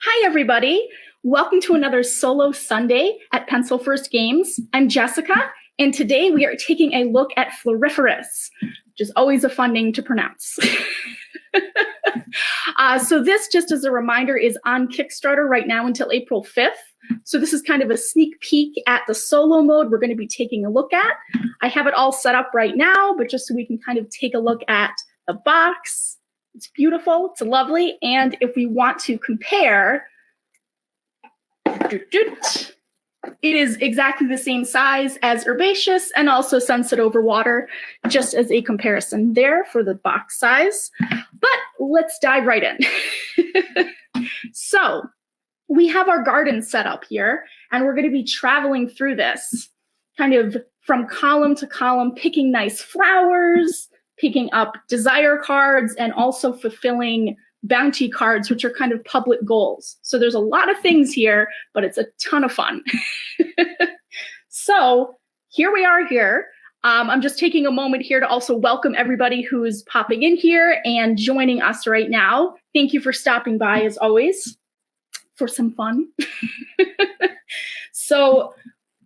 Hi, everybody. Welcome to another Solo Sunday at Pencil First Games. I'm Jessica, and today we are taking a look at Floriferous, which is always a fun name to pronounce. So this, just as a reminder, is on Kickstarter right now until April 5th. So this is kind of a sneak peek at the solo mode we're going to be taking a look at. I have it all set up right now, but just so we can kind of take a look at the box. It's beautiful, it's lovely, and if we want to compare, it is exactly the same size as Herbaceous and also Sunset Over Water, just as a comparison there for the box size. But let's dive right in. So we have our garden set up here, and we're going to be traveling through this kind of from column to column, picking nice flowers, picking up desire cards, and also fulfilling bounty cards, which are kind of public goals. So there's a lot of things here, but it's a ton of fun. So here we are here. I'm just taking a moment here to also welcome everybody who's popping in here and joining us right now. Thank you for stopping by, as always, for some fun. So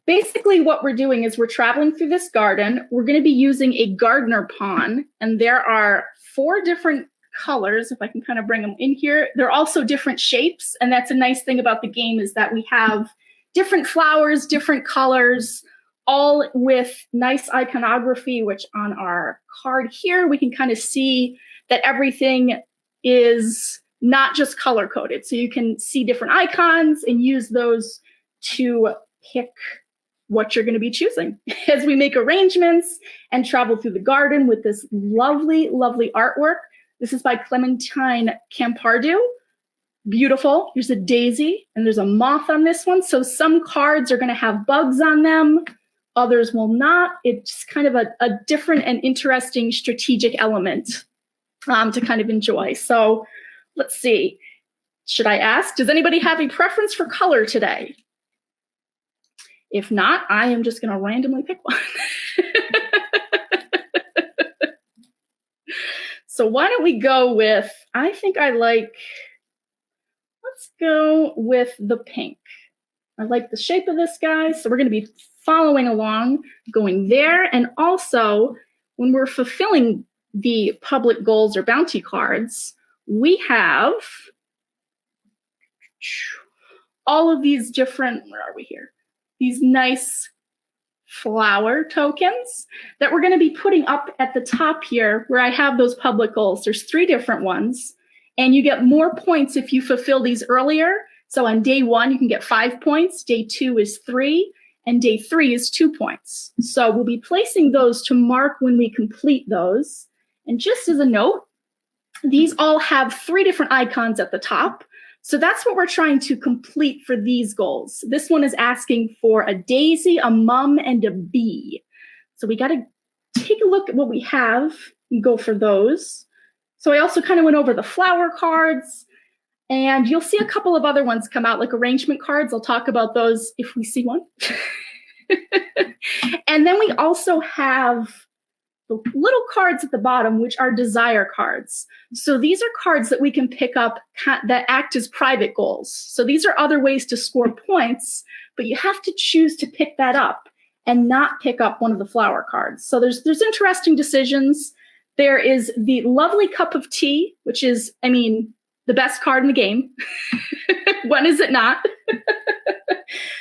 basically what we're doing is we're traveling through this garden. We're going to be using a gardener pawn, and there are 4 different colors, if I can kind of bring them in here. They're also different shapes, and that's a nice thing about the game, is that we have different flowers, different colors, all with nice iconography, which on our card here, we can kind of see that everything is not just color-coded. So you can see different icons and use those to pick what you're going to be choosing as we make arrangements and travel through the garden with this lovely, lovely artwork. This is by Clementine Campardu. Beautiful. Here's a daisy, and there's a moth on this one. So some cards are going to have bugs on them. Others will not. It's kind of a different and interesting strategic element to kind of enjoy. So let's see. Should I ask, does anybody have a preference for color today? If not, I am just going to randomly pick one. So why don't we go with, let's go with the pink. I like the shape of this guy, so we're going to be following along, going there. And also, when we're fulfilling the public goals or bounty cards, we have all of these different, where are we here? These nice flower tokens that we're going to be putting up at the top here where I have those public goals. There's 3 different ones, and you get more points if you fulfill these earlier. So on day 1, you can get 5 points, day 2 is 3, and day 3 is 2 points. So we'll be placing those to mark when we complete those. And just as a note, these all have 3 different icons at the top. So that's what we're trying to complete for these goals. This one is asking for a daisy, a mum, and a bee. So we got to take a look at what we have and go for those. So I also kind of went over the flower cards, and you'll see a couple of other ones come out, like arrangement cards. I'll talk about those if we see one. And then we also have the little cards at the bottom, which are desire cards. So these are cards that we can pick up that act as private goals. So these are other ways to score points, but you have to choose to pick that up and not pick up one of the flower cards. So there's interesting decisions. There is the lovely cup of tea, which is, the best card in the game. When is it not?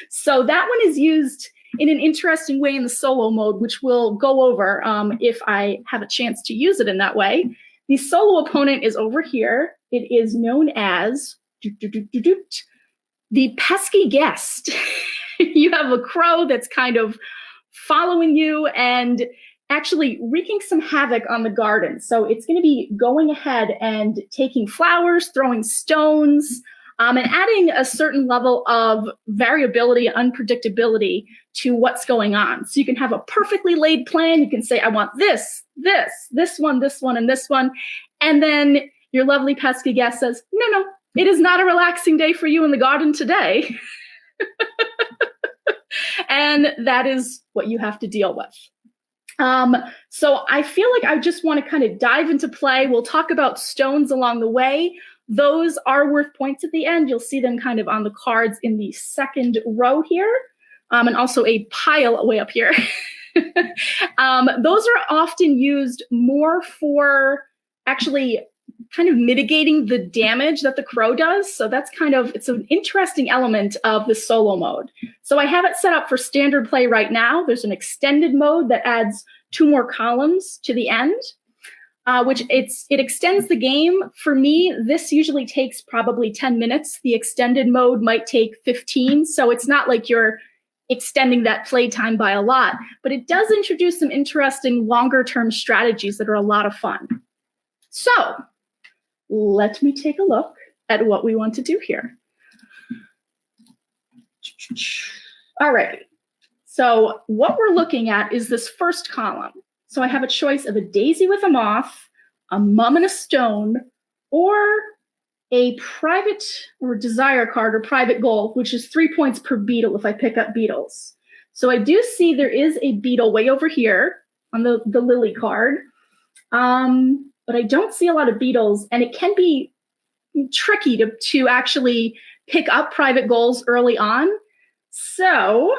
So that one is used in an interesting way in the solo mode, which we'll go over if I have a chance to use it in that way. The solo opponent is over here. It is known as the pesky guest. You have a crow that's kind of following you and actually wreaking some havoc on the garden. So it's going to be going ahead and taking flowers, throwing stones, and adding a certain level of variability and unpredictability to what's going on. So you can have a perfectly laid plan. You can say, I want this one, and this one. And then your lovely pesky guest says, no, it is not a relaxing day for you in the garden today. And that is what you have to deal with. So I feel like I just want to kind of dive into play. We'll talk about stones along the way, those are worth points at the end. You'll see them kind of on the cards in the second row here, and also a pile way up here. Those are often used more for actually kind of mitigating the damage that the crow does. So that's it's an interesting element of the solo mode. So I have it set up for standard play right now. There's an extended mode that adds 2 more columns to the end, which it extends the game. For me, this usually takes probably 10 minutes. The extended mode might take 15. So it's not like you're extending that playtime by a lot, but it does introduce some interesting longer term strategies that are a lot of fun. So let me take a look at what we want to do here. All right. So what we're looking at is this first column. So I have a choice of a daisy with a moth, a mum and a stone, or a private or desire card or private goal, which is 3 points per beetle if I pick up beetles. So I do see there is a beetle way over here on the lily card. But I don't see a lot of beetles, and it can be tricky to actually pick up private goals early on. So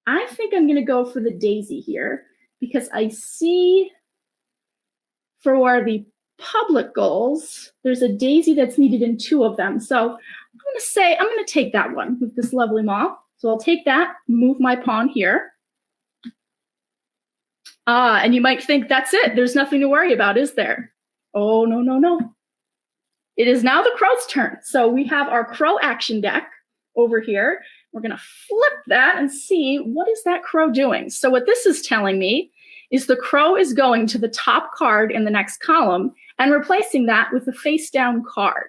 I think I'm going to go for the daisy here, because I see for the public goals, there's a daisy that's needed in 2 of them. So I'm going to take that one with this lovely moth. So I'll take that, move my pawn here. And you might think that's it. There's nothing to worry about, is there? Oh, no, no, no. It is now the crow's turn. So we have our crow action deck over here. We're going to flip that and see what is that crow doing. So what this is telling me is the crow is going to the top card in the next column and replacing that with a face down card.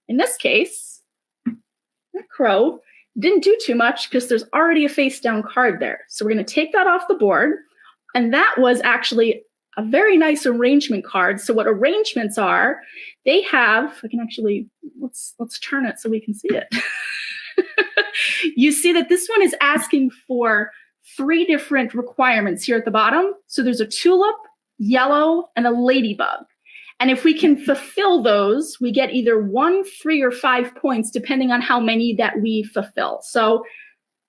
In this case, that crow didn't do too much because there's already a face down card there. So we're going to take that off the board. And that was actually a very nice arrangement card. So what arrangements are, they have, I can actually, let's turn it so we can see it. You see that this one is asking for 3 different requirements here at the bottom. So there's a tulip, yellow, and a ladybug. And if we can fulfill those, we get either 1, 3, or 5 points, depending on how many that we fulfill. So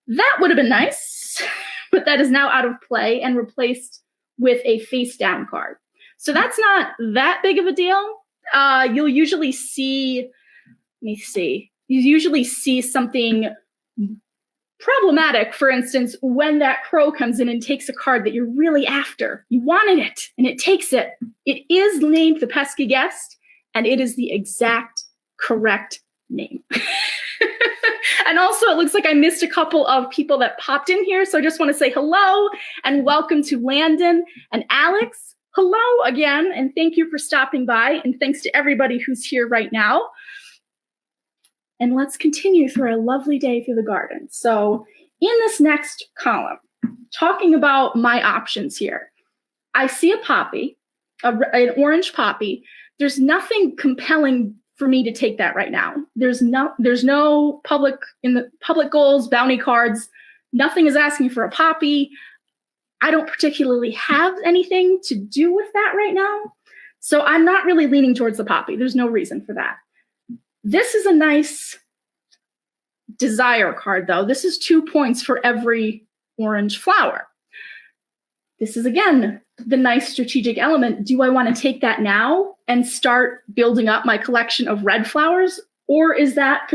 that would have been nice, but that is now out of play and replaced with a face down card. So that's not that big of a deal. You'll usually see, let me see, you usually see something problematic, for instance, when that crow comes in and takes a card that you're really after. You wanted it, and it takes it. It is named the pesky guest, and it is the exact correct name. And also, it looks like I missed a couple of people that popped in here, so I just want to say hello and welcome to Landon and Alex. Hello again, and thank you for stopping by, and thanks to everybody who's here right now. And let's continue through a lovely day through the garden. So in this next column, talking about my options here, I see a poppy, an orange poppy. There's nothing compelling for me to take that right now. There's no public in the public goals, bounty cards. Nothing is asking for a poppy. I don't particularly have anything to do with that right now. So I'm not really leaning towards the poppy. There's no reason for that. This is a nice desire card, though. This is 2 points for every orange flower. This is, again, the nice strategic element. Do I want to take that now and start building up my collection of red flowers? Or is that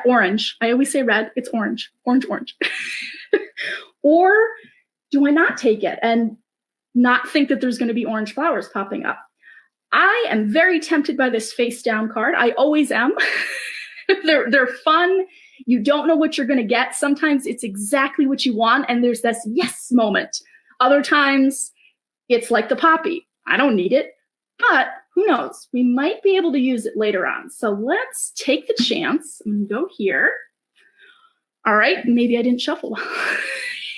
orange? I always say red. It's orange. Orange, orange. Or do I not take it and not think that there's going to be orange flowers popping up? I am very tempted by this face down card. I always am. They're fun. You don't know what you're going to get. Sometimes it's exactly what you want, and there's this yes moment. Other times, it's like the poppy. I don't need it, but who knows? We might be able to use it later on. So let's take the chance and go here. All right, maybe I didn't shuffle.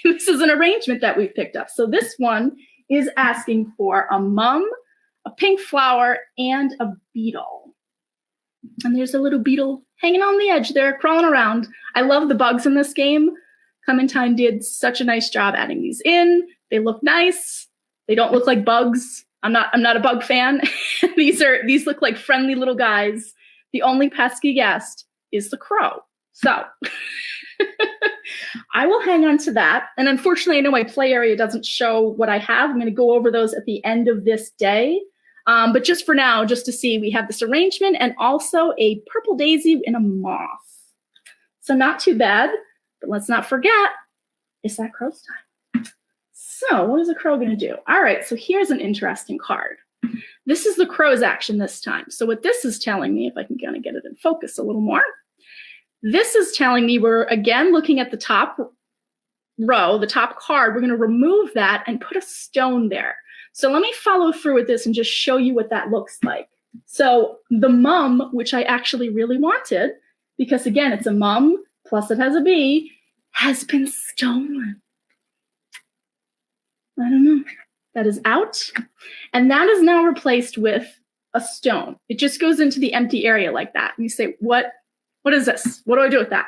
This is an arrangement that we've picked up. So this one is asking for a mum, a pink flower, and a beetle. And there's a little beetle hanging on the edge there, crawling around. I love the bugs in this game. Clementine did such a nice job adding these in. They look nice. They don't look like bugs. I'm not a bug fan. These look like friendly little guys. The only pesky guest is the crow. So I will hang on to that. And unfortunately, I know my play area doesn't show what I have. I'm going to go over those at the end of this day. But just for now, just to see, we have this arrangement and also a purple daisy and a moth. So not too bad, but let's not forget, it's that crow's time. So what is a crow going to do? All right, so here's an interesting card. This is the crow's action this time. So what this is telling me, if I can kind of get it in focus a little more, this is telling me we're, again, looking at the top row, the top card. We're going to remove that and put a stone there. So let me follow through with this and just show you what that looks like. So the mum, which I actually really wanted, because again, it's a mum, plus it has a bee, has been stolen. I don't know. That is out. And that is now replaced with a stone. It just goes into the empty area like that. And you say, what is this? What do I do with that?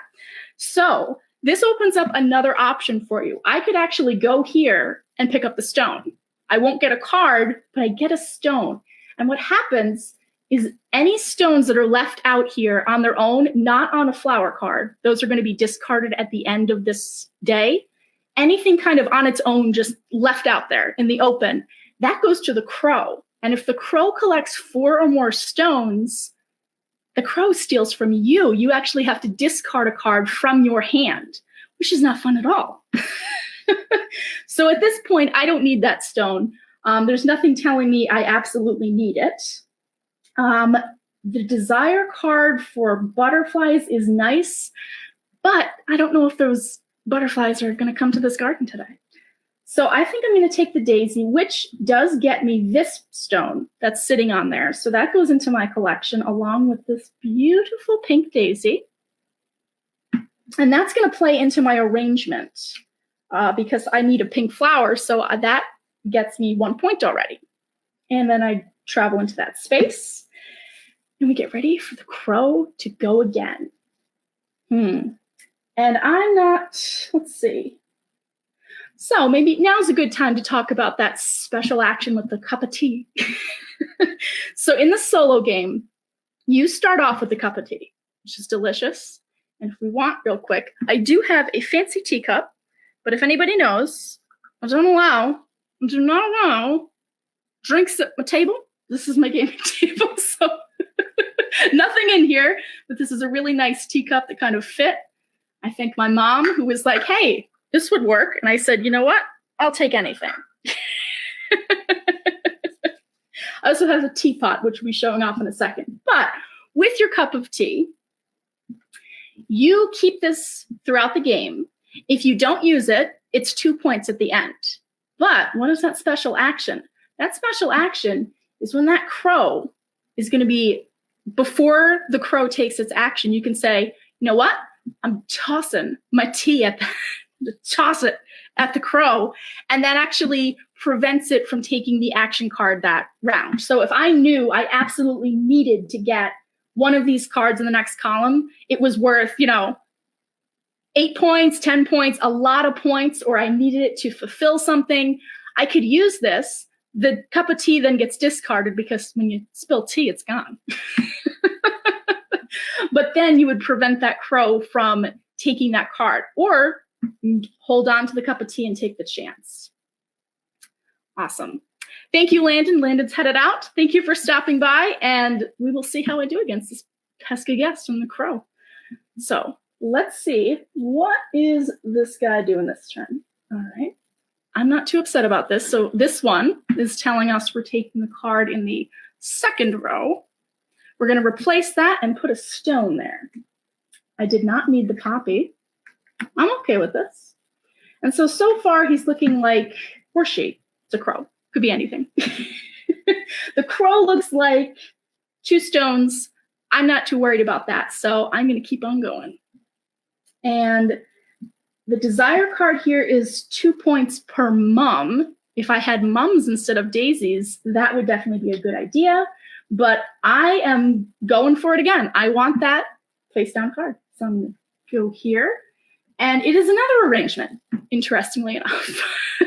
So this opens up another option for you. I could actually go here and pick up the stone. I won't get a card, but I get a stone. And what happens is any stones that are left out here on their own, not on a flower card, those are going to be discarded at the end of this day. Anything kind of on its own, just left out there in the open, that goes to the crow. And if the crow collects 4 or more stones, the crow steals from you. You actually have to discard a card from your hand, which is not fun at all. So at this point, I don't need that stone. There's nothing telling me I absolutely need it. The desire card for butterflies is nice, but I don't know if those butterflies are going to come to this garden today. So I think I'm going to take the daisy, which does get me this stone that's sitting on there. So that goes into my collection along with this beautiful pink daisy. And that's going to play into my arrangement because I need a pink flower. So that gets me 1 point already. And then I travel into that space and we get ready for the crow to go again. And I'm not, let's see. So maybe now's a good time to talk about that special action with the cup of tea. So in the solo game, you start off with the cup of tea, which is delicious. And if we want real quick, I do have a fancy teacup, but if anybody knows, I do not allow drinks at my table. This is my gaming table, so nothing in here, but this is a really nice teacup that kind of fit. I thank my mom, who was like, hey, this would work. And I said, you know what? I'll take anything. I also have a teapot, which will be showing off in a second. But with your cup of tea, you keep this throughout the game. If you don't use it, it's 2 points at the end. But what is that special action? That special action is when that crow is going to be, before the crow takes its action, you can say, you know what? I'm tossing my tea at toss it at the crow, and that actually prevents it from taking the action card that round. So if I knew I absolutely needed to get one of these cards in the next column, it was worth, 8 points, 10 points, a lot of points, or I needed it to fulfill something, I could use this. The cup of tea then gets discarded because when you spill tea, it's gone. But then you would prevent that crow from taking that card, or hold on to the cup of tea and take the chance. Awesome. Thank you, Landon. Landon's headed out. Thank you for stopping by, and we will see how I do against this pesky guest and the crow. So let's see. What is this guy doing this turn? All right. I'm not too upset about this. So this one is telling us we're taking the card in the second row. We're going to replace that and put a stone there. I did not need the poppy. I'm okay with this. And so far he's looking like, or she, it's a crow. Could be anything. The crow looks like 2 stones. I'm not too worried about that. So I'm going to keep on going. And the desire card here is 2 points per mum. If I had mums instead of daisies, that would definitely be a good idea. But I am going for it again. I want that face down card. So I'm going to go here. And it is another arrangement, interestingly enough.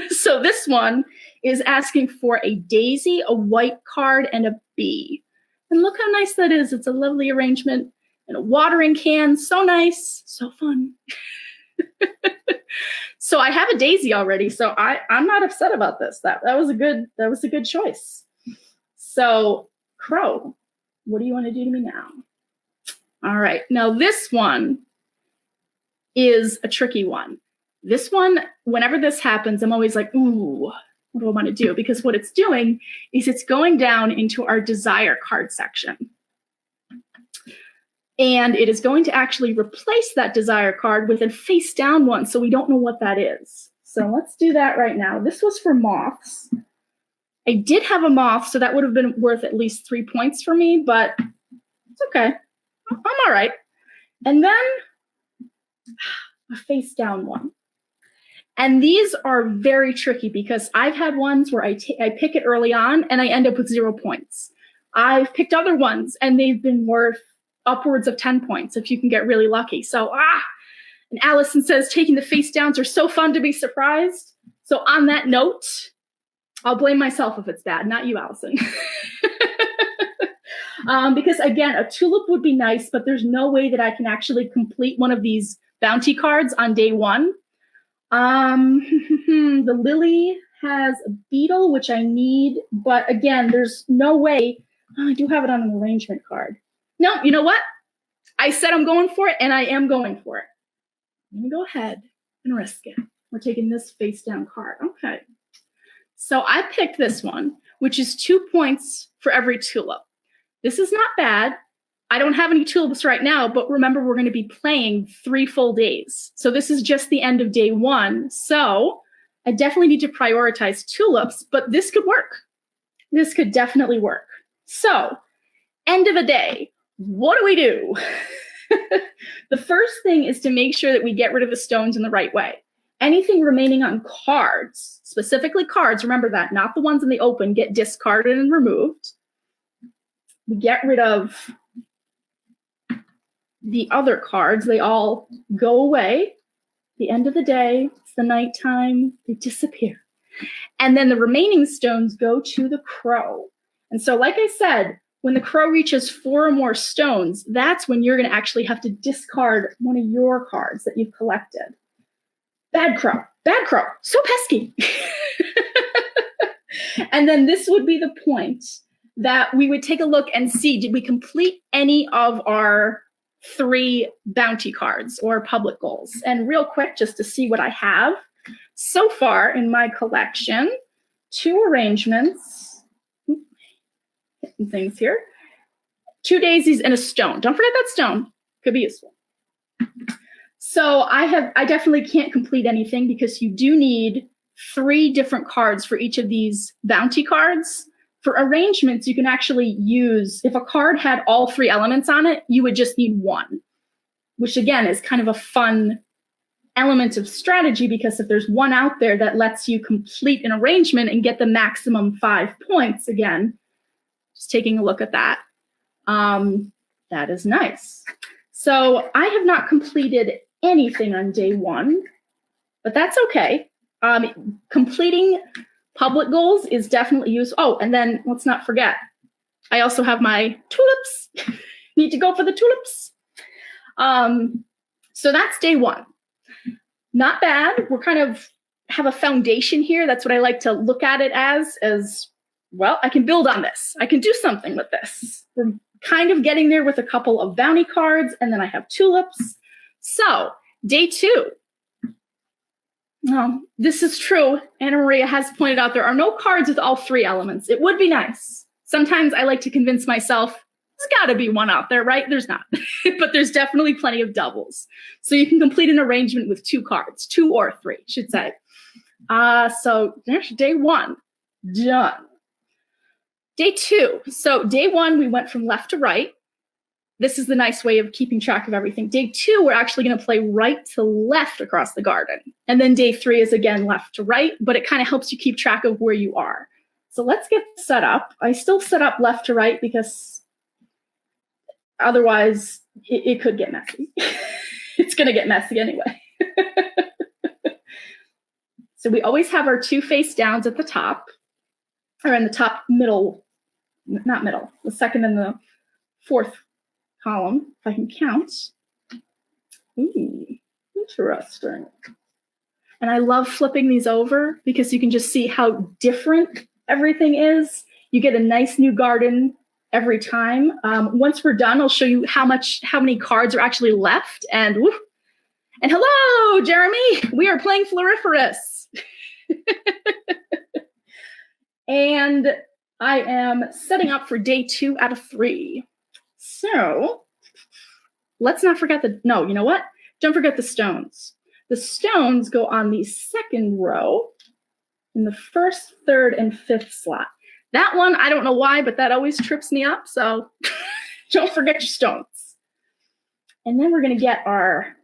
So this one is asking for a daisy, a white card, and a bee. And look how nice that is. It's a lovely arrangement. And a watering can, so nice, so fun. So I have a daisy already, so I'm not upset about this. That was a good choice. So Crow, what do you want to do to me now? All right, now this one is a tricky one. This one, whenever this happens, I'm always like, ooh, what do I want to do? Because what it's doing is it's going down into our desire card section. And it is going to actually replace that desire card with a face down one, so we don't know what that is. So let's do that right now. This was for moths. I did have a moth, so that would have been worth at least 3 points for me, but it's okay. I'm all right. And then a face down one. And these are very tricky because I've had ones where I pick it early on and I end up with 0 points. I've picked other ones and they've been worth upwards of 10 points if you can get really lucky. So, and Allison says taking the face downs are so fun to be surprised. So on that note, I'll blame myself if it's bad, not you, Allison. Because again, a tulip would be nice, but there's no way that I can actually complete one of these bounty cards on day one. The lily has a beetle, which I need, but again, there's no way. Oh, I do have it on an arrangement card. No, you know what? I said I'm going for it, and I am going for it. I'm going to go ahead and risk it. We're taking this face down card. Okay. So I picked this one, which is 2 points for every tulip. This is not bad. I don't have any tulips right now, but remember, we're going to be playing 3 full days. So this is just the end of day one. So I definitely need to prioritize tulips, but this could work. This could definitely work. So end of the day, what do? The first thing is to make sure that we get rid of the stones in the right way. Anything remaining on cards, specifically cards, remember that, not the ones in the open, get discarded and removed. We get rid of the other cards. They all go away. The end of the day, it's the nighttime, they disappear. And then the remaining stones go to the crow. And so, like I said, when the crow reaches 4 or more stones, that's when you're going to actually have to discard one of your cards that you've collected. Bad crow, so pesky. And then this would be the point that we would take a look and see, did we complete any of our 3 bounty cards or public goals? And real quick, just to see what I have so far in my collection, 2 arrangements, things here, 2 daisies and a stone. Don't forget that stone, could be useful. So I definitely can't complete anything because you do need 3 different cards for each of these bounty cards. For arrangements, you can actually use, if a card had all 3 elements on it, you would just need 1, which again is kind of a fun element of strategy because if there's 1 out there that lets you complete an arrangement and get the maximum 5 points, again, just taking a look at that, that is nice. So I have not completed anything on day 1, but that's okay. Completing public goals is definitely useful. Oh, and then let's not forget, I also have my tulips. Need to go for the tulips. So that's day 1. Not bad. We're kind of have a foundation here. That's what I like to look at it as well, I can build on this. I can do something with this. We're kind of getting there with a couple of bounty cards, and then I have tulips. So day 2. This is true. Anna Maria has pointed out there are no cards with all 3 elements. It would be nice. Sometimes I like to convince myself, there's got to be one out there, right? There's not. But there's definitely plenty of doubles. So you can complete an arrangement with 2 cards, 2 or 3, should say. So there's day 1. Done. Day 2. So day 1, we went from left to right. This is the nice way of keeping track of everything. Day 2, we're actually going to play right to left across the garden. And then day 3 is again left to right, but it kind of helps you keep track of where you are. So let's get set up. I still set up left to right because otherwise it could get messy. It's going to get messy anyway. So we always have our 2 face downs at the top, or in the top middle, not middle, the second and the fourth column, if I can count. Ooh, interesting. And I love flipping these over because you can just see how different everything is. You get a nice new garden every time. Once we're done, I'll show you how many cards are actually left. And woof. And hello, Jeremy. We are playing Floriferous. And I am setting up for day 2 out of 3. So let's not forget no, you know what? Don't forget the stones. The stones go on the second row in the first, third, and 5th slot. That one, I don't know why, but that always trips me up. So don't forget your stones. And then we're going to get our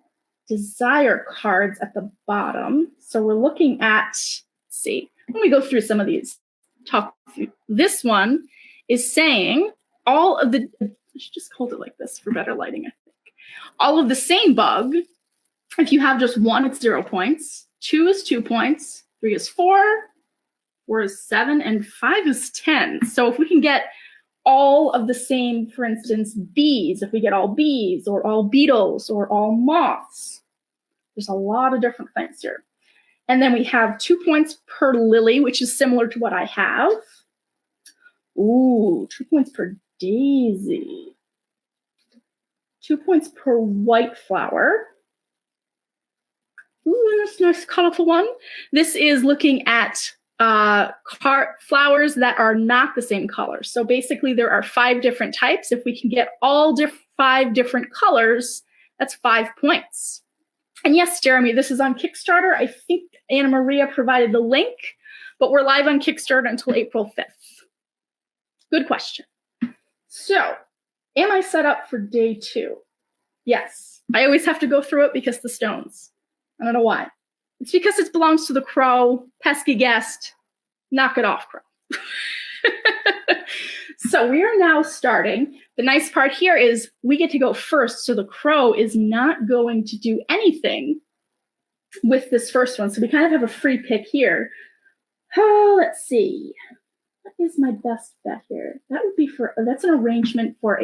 desire cards at the bottom. So we're looking at, let's see, let me go through some of these. This one is saying all of the, I should just hold it like this for better lighting, I think. All of the same bug. If you have just 1, it's 0 points. 2 is 2 points. 3 is 4. 4 is 7. And 5 is 10. So if we can get all of the same, for instance, bees, if we get all bees or all beetles or all moths, there's a lot of different things here. And then we have 2 points per lily, which is similar to what I have. Ooh, 2 points per daisy. 2 points per white flower. Ooh, that's a nice colorful one. This is looking at flowers that are not the same color. So basically there are 5 different types. If we can get all 5 different colors, that's 5 points. And yes, Jeremy, this is on Kickstarter. I think Anna Maria provided the link, but we're live on Kickstarter until April 5th. Good question. So, am I set up for day 2? Yes. I always have to go through it because the stones. I don't know why. It's because it belongs to the crow, pesky guest. Knock it off, crow. So we are now starting. The nice part here is we get to go first, so the crow is not going to do anything with this first one. So we kind of have a free pick here. Oh, let's see. What is my best bet here? That would be that's an arrangement for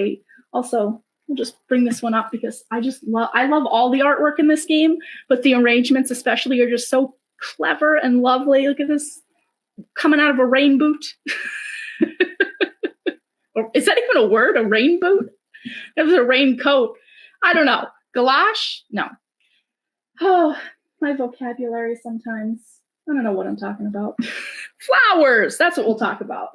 also, we'll just bring this one up because I love all the artwork in this game, but the arrangements especially are just so clever and lovely. Look at this coming out of a rain boot. Is that even a word? A rain boot? It was a raincoat. I don't know. Galash? No. Oh, my vocabulary sometimes. I don't know what I'm talking about. Flowers. That's what we'll talk about.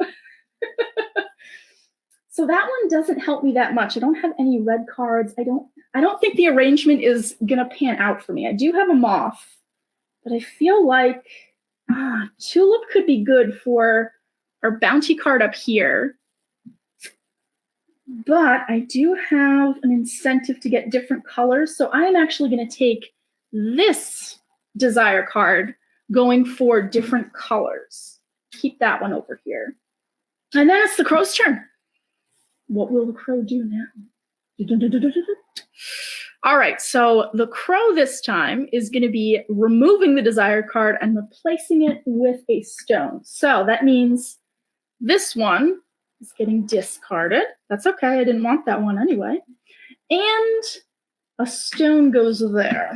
So that one doesn't help me that much. I don't have any red cards. I don't think the arrangement is gonna pan out for me. I do have a moth, but I feel like tulip could be good for our bounty card up here. But I do have an incentive to get different colors. So I am actually going to take this desire card going for different colors. Keep that one over here. And then it's the crow's turn. What will the crow do now? All right, so the crow this time is going to be removing the desire card and replacing it with a stone. So that means this one is getting discarded. That's okay. I didn't want that one anyway. And a stone goes there.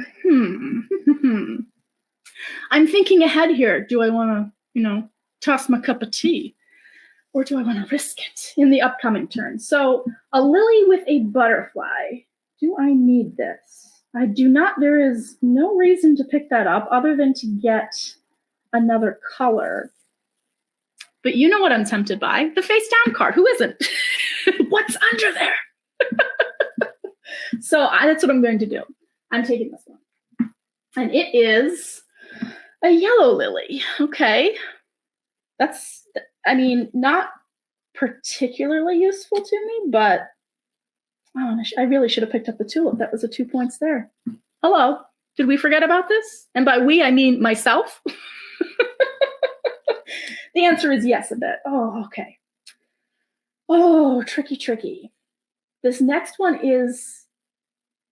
I'm thinking ahead here. Do I want to, toss my cup of tea? Or do I want to risk it in the upcoming turn? So a lily with a butterfly. Do I need this? I do not. There is no reason to pick that up other than to get another color. But you know what I'm tempted by? The face down card. Who isn't? What's under there? So that's what I'm going to do. I'm taking this one. And it is a yellow lily. Okay. That's, not particularly useful to me, but I really should have picked up the tulip. That was a 2 points there. Hello. Did we forget about this? And by we, I mean myself. The answer is yes, a bit. Oh, okay. Oh, tricky. This next one is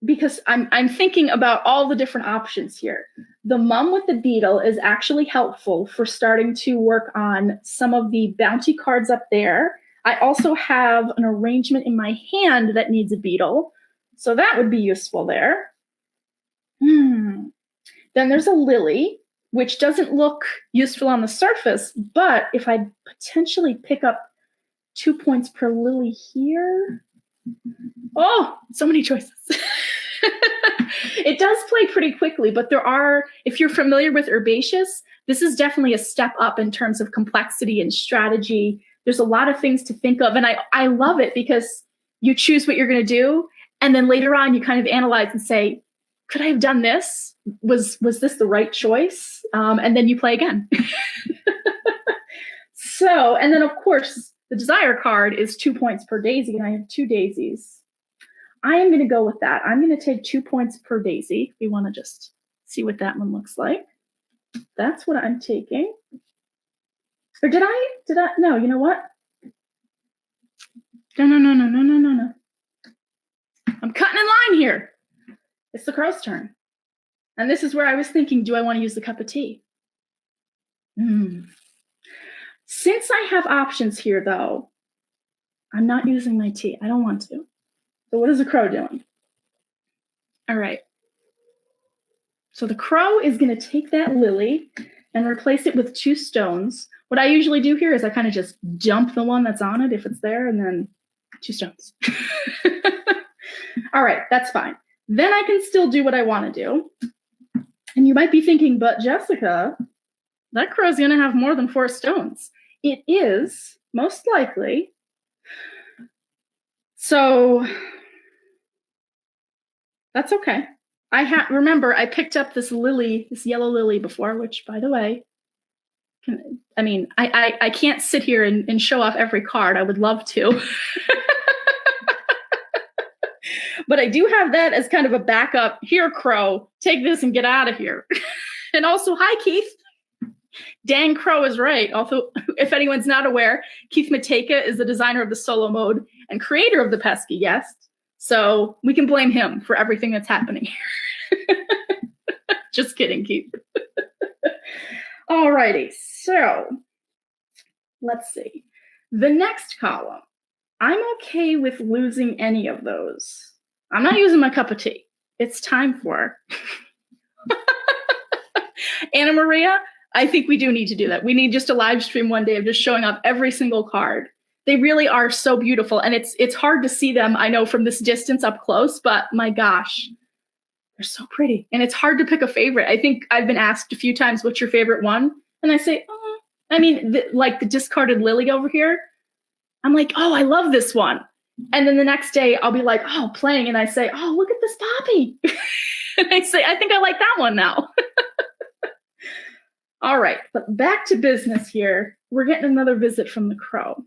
because I'm thinking about all the different options here. The mum with the beetle is actually helpful for starting to work on some of the bounty cards up there. I also have an arrangement in my hand that needs a beetle, so that would be useful there. Then there's a lily, which doesn't look useful on the surface, but if I potentially pick up 2 points per lily here, oh, so many choices. It does play pretty quickly, but there are, if you're familiar with Herbaceous, this is definitely a step up in terms of complexity and strategy. There's a lot of things to think of, and I love it because you choose what you're going to do, and then later on you kind of analyze and say, could I have done this? Was this the right choice? And then you play again. So, and then of course, the desire card is 2 points per daisy, and I have 2 daisies. I am going to go with that. I'm going to take 2 points per daisy. We want to just see what that one looks like. That's what I'm taking. Or did I, no, you know what? No. I'm cutting in line here. It's the crow's turn. And this is where I was thinking, do I want to use the cup of tea? Since I have options here, though, I'm not using my tea. I don't want to. So what is the crow doing? All right. So the crow is going to take that lily and replace it with 2 stones. What I usually do here is I kind of just dump the one that's on it if it's there, and then 2 stones. All right, that's fine. Then I can still do what I want to do. And you might be thinking, but Jessica, that crow's going to have more than 4 stones. It is, most likely. So that's okay. Remember, I picked up this lily, this yellow lily before, which, by the way, I can't sit here and show off every card. I would love to. But I do have that as kind of a backup. Here, crow, take this and get out of here. And also, hi, Keith. Dang Crow is right. Although, if anyone's not aware, Keith Matejka is the designer of the solo mode and creator of the pesky guest. So we can blame him for everything that's happening here. Just kidding, Keith. Alrighty, so let's see. The next column, I'm okay with losing any of those. I'm not using my cup of tea. It's time for Anna Maria. I think we do need to do that. We need just a live stream one day of just showing off every single card. They really are so beautiful, and it's hard to see them, I know, from this distance up close, but my gosh, they're so pretty. And it's hard to pick a favorite. I think I've been asked a few times, what's your favorite one? And I say, like the discarded lily over here. I'm like, oh, I love this one. And then the next day I'll be like, oh, playing. And I say, oh, look at this poppy. And I say, I think I like that one now. All right, but back to business here. We're getting another visit from the crow.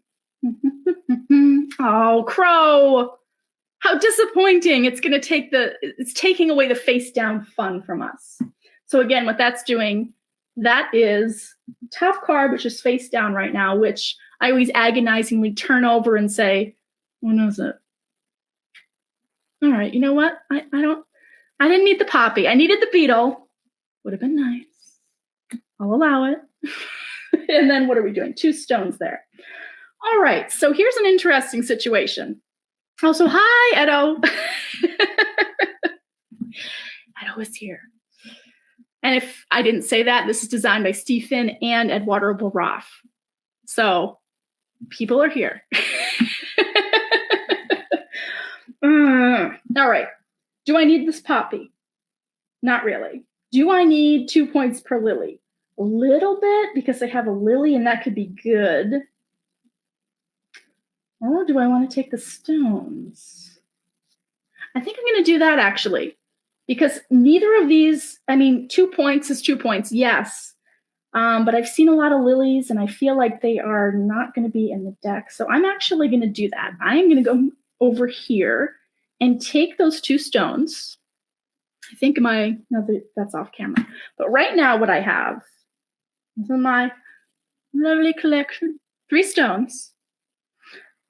Oh, crow. How disappointing. It's taking away the face down fun from us. So again, what that's doing, that is top card, which is face down right now, which I always agonizingly turn over and say, what is it? All right, you know what? I didn't need the poppy. I needed the beetle. Would have been nice. I'll allow it. And then what are we doing? 2 stones there. All right, so here's an interesting situation. Also, hi, Edo. Edo is here. And if I didn't say that, this is designed by Stephen and Eduardo Baraf. So people are here. All right. Do I need this poppy? Not really. Do I need 2 points per lily? A little bit, because I have a lily and that could be good. Or do I want to take the stones? I think I'm going to do that, actually, because neither of these, 2 points is 2 points, yes. But I've seen a lot of lilies, and I feel like they are not going to be in the deck. So I'm actually going to do that. I'm going to go over here and take those 2 stones. I think that's off camera. But right now what I have is in my lovely collection, 3 stones.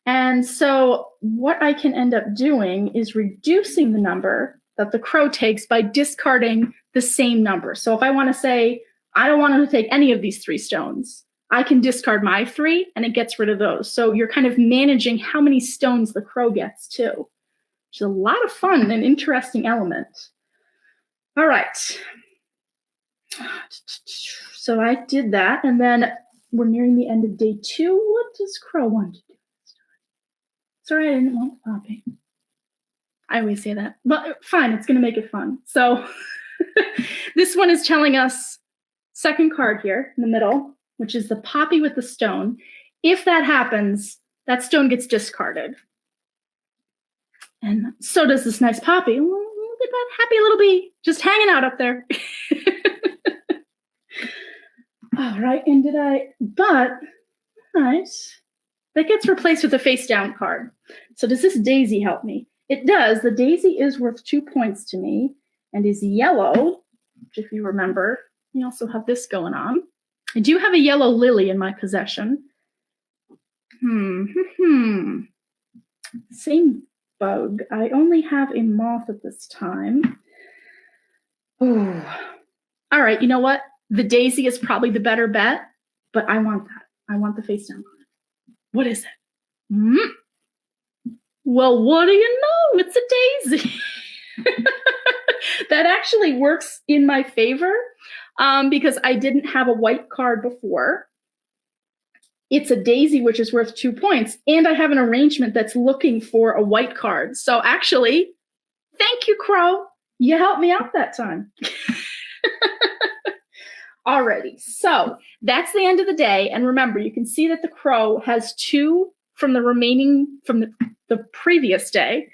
And so what I can end up doing is reducing the number that the crow takes by discarding the same number. So if I want to say, I don't want him to take any of these 3 stones, I can discard my 3 and it gets rid of those. So you're kind of managing how many stones the crow gets too, which is a lot of fun and interesting element. All right. So I did that, and then we're nearing the end of day 2. What does Crow want to do? Sorry, I didn't want Poppy. I always say that, but fine, it's going to make it fun. So this one is telling us, second card here in the middle, which is the Poppy with the stone. If that happens, that stone gets discarded. And so does this nice Poppy. Look at that happy little bee just hanging out up there. All right, but nice. That gets replaced with a face down card. So does this daisy help me? It does. The daisy is worth 2 points to me and is yellow, which if you remember, we also have this going on. I do have a yellow lily in my possession. Same bug. I only have a moth at this time. Ooh. All right, you know what? The daisy is probably the better bet, but I want that. I want the face down card. What is it? Well, what do you know? It's a daisy. That actually works in my favor because I didn't have a white card before. It's a daisy, which is worth 2 points, and I have an arrangement that's looking for a white card. So actually, thank you, Crow. You helped me out that time. Alrighty, so that's the end of the day. And remember, you can see that the crow has 2 from the previous day.